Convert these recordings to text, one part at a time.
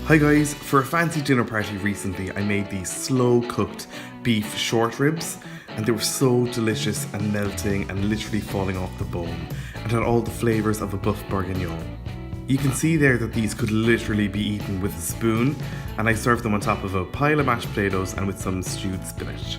Hi guys, for a fancy dinner party recently I made these slow cooked beef short ribs and they were so delicious and melting and literally falling off the bone and had all the flavours of a buff bourguignon. You can see there that these could literally be eaten with a spoon, and I served them on top of a pile of mashed potatoes and with some stewed spinach.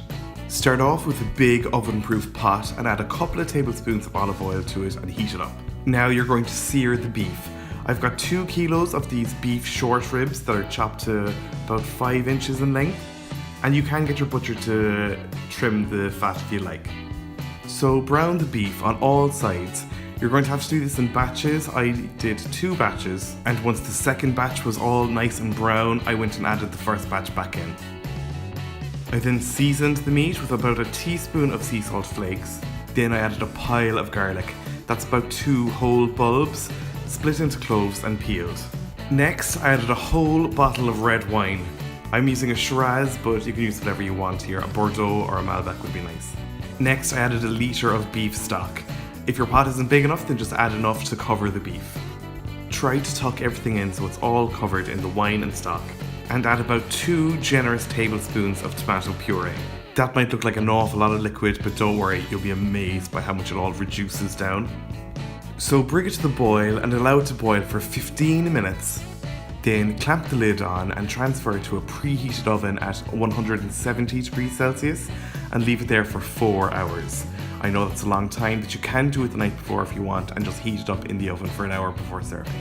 Start off with a big oven-proof pot and add a couple of tablespoons of olive oil to it and heat it up. Now you're going to sear the beef. I've got 2 kilos of these beef short ribs that are chopped to about 5 inches in length, and you can get your butcher to trim the fat if you like. So brown the beef on all sides. You're going to have to do this in batches. I did 2 batches, and once the second batch was all nice and brown, I went and added the first batch back in. I then seasoned the meat with about a teaspoon of sea salt flakes. Then I added a pile of garlic. That's about 2 whole bulbs, split into cloves and peeled. Next, I added a whole bottle of red wine. I'm using a Shiraz, but you can use whatever you want here. A Bordeaux or a Malbec would be nice. Next, I added a litre of beef stock. If your pot isn't big enough, then just add enough to cover the beef. Try to tuck everything in so it's all covered in the wine and stock. And add about 2 generous tablespoons of tomato puree. That might look like an awful lot of liquid, but don't worry, you'll be amazed by how much it all reduces down. So bring it to the boil and allow it to boil for 15 minutes. Then clamp the lid on and transfer it to a preheated oven at 170 degrees Celsius and leave it there for 4 hours. I know that's a long time, but you can do it the night before if you want and just heat it up in the oven for an hour before serving.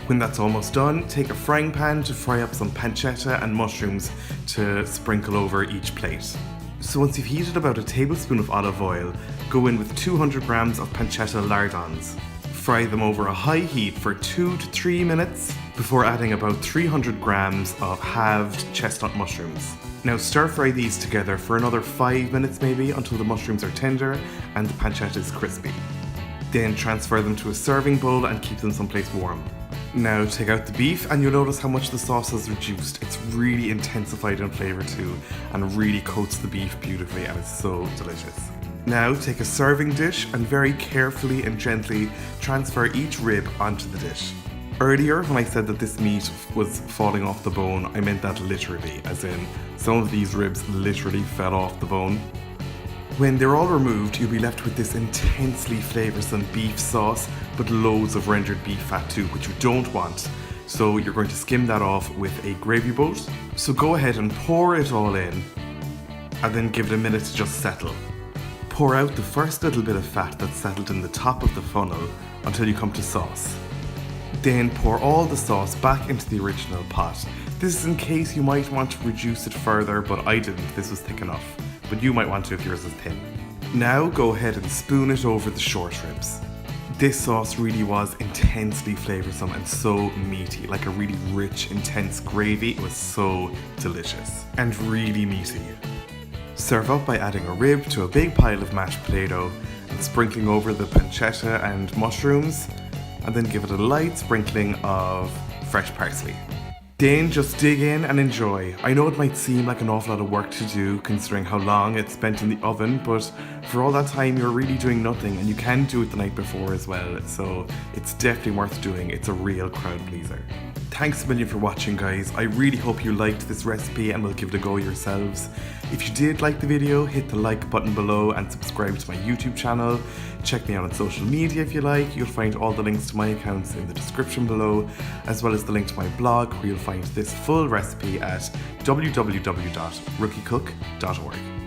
When that's almost done, take a frying pan to fry up some pancetta and mushrooms to sprinkle over each plate. So once you've heated about a tablespoon of olive oil, go in with 200 grams of pancetta lardons. Fry them over a high heat for 2 to 3 minutes before adding about 300 grams of halved chestnut mushrooms. Now stir fry these together for another 5 minutes maybe until the mushrooms are tender and the pancetta is crispy. Then transfer them to a serving bowl and keep them someplace warm. Now take out the beef and you'll notice how much the sauce has reduced. It's really intensified in flavour too and really coats the beef beautifully and it's so delicious. Now take a serving dish and very carefully and gently transfer each rib onto the dish. Earlier when I said that this meat was falling off the bone, I meant that literally, as in some of these ribs literally fell off the bone. When they're all removed, you'll be left with this intensely flavoursome beef sauce, but loads of rendered beef fat too, which you don't want. So you're going to skim that off with a gravy boat. So go ahead and pour it all in, and then give it a minute to just settle. Pour out the first little bit of fat that's settled in the top of the funnel until you come to sauce. Then pour all the sauce back into the original pot. This is in case you might want to reduce it further, but I didn't, this was thick enough. But you might want to if yours is thin. Now go ahead and spoon it over the short ribs. This sauce really was intensely flavoursome and so meaty, like a really rich, intense gravy. It was so delicious and really meaty. Serve up by adding a rib to a big pile of mashed potato and sprinkling over the pancetta and mushrooms, and then give it a light sprinkling of fresh parsley. Then just dig in and enjoy. I know it might seem like an awful lot of work to do considering how long it's spent in the oven, but for all that time you're really doing nothing and you can do it the night before as well, so it's definitely worth doing. It's a real crowd pleaser. Thanks a million for watching guys. I really hope you liked this recipe and will give it a go yourselves. If you did like the video, hit the like button below and subscribe to my YouTube channel. Check me out on social media if you like. You'll find all the links to my accounts in the description below, as well as the link to my blog where you'll find this full recipe at www.rookiecook.org.